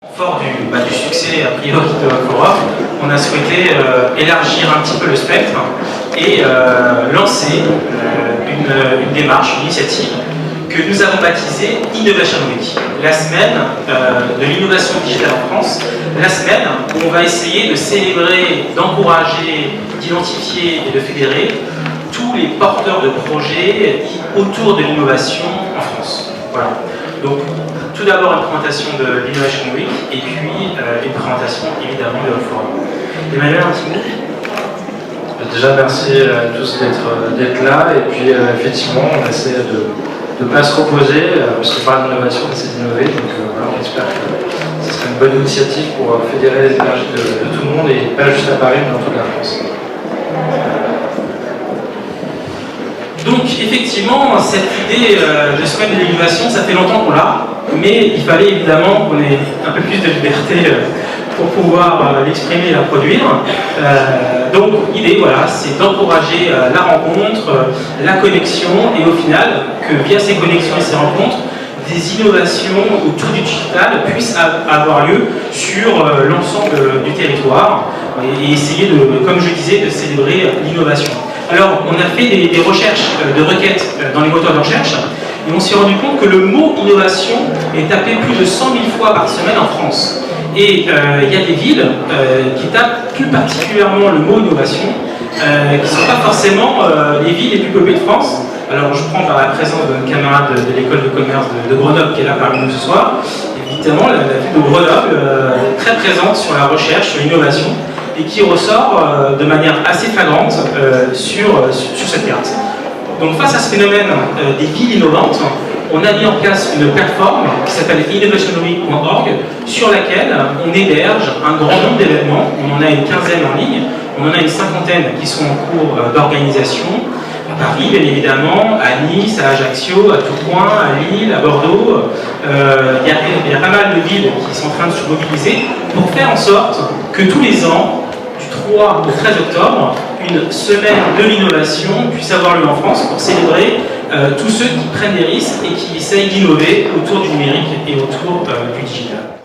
Fort du succès a priori de Forum, on a souhaité élargir un petit peu le spectre et lancer une démarche, une initiative que nous avons baptisée Innovation Week, la semaine de l'innovation digitale en France, la semaine où on va essayer de célébrer, d'encourager, d'identifier et de fédérer tous les porteurs de projets autour de l'innovation en France. Voilà. Donc, tout d'abord une présentation de l'Innovation Week et puis une présentation évidemment de Forum. Emmanuel, un petit mot? Déjà, merci à tous d'être là. Et puis, effectivement, on essaie de ne pas se reposer, parce que par l'innovation, on essaie d'innover. Donc, voilà, on espère que ce sera une bonne initiative pour fédérer les énergies de tout le monde et pas juste à Paris, mais dans toute la France. Donc, effectivement, cette idée de semaine de l'innovation, ça fait longtemps qu'on l'a, mais il fallait évidemment qu'on ait un peu plus de liberté pour pouvoir l'exprimer et la produire. Donc, l'idée, voilà, c'est d'encourager la rencontre, la connexion, et au final, que via ces connexions et ces rencontres, des innovations autour du digital puissent avoir lieu sur l'ensemble du territoire et essayer, comme je disais, de célébrer l'innovation. Alors, on a fait des recherches de requêtes dans les moteurs de recherche et on s'est rendu compte que le mot innovation est tapé plus de 100 000 fois par semaine en France. Et il y a des villes qui tapent plus particulièrement le mot innovation, qui ne sont pas forcément les villes les plus peuplées de France. Alors, je prends par la présence d'un camarade de l'école de commerce de Grenoble qui est là parmi nous ce soir. Évidemment, la ville de Grenoble est très présente sur la recherche, sur l'innovation, et qui ressort de manière assez flagrante sur cette carte. Donc face à ce phénomène des villes innovantes, on a mis en place une plateforme qui s'appelle innovationweek.org sur laquelle on héberge un grand nombre d'événements. On en a une quinzaine en ligne, on en a une cinquantaine qui sont en cours d'organisation. À Paris, bien évidemment, à Nice, à Ajaccio, à Tourcoing, à Lille, à Bordeaux. Il y a pas mal de villes qui sont en train de se mobiliser pour faire en sorte que tous les ans, du 3 au 13 octobre, une semaine de l'innovation puisse avoir lieu en France pour célébrer tous ceux qui prennent des risques et qui essayent d'innover autour du numérique et autour du digital.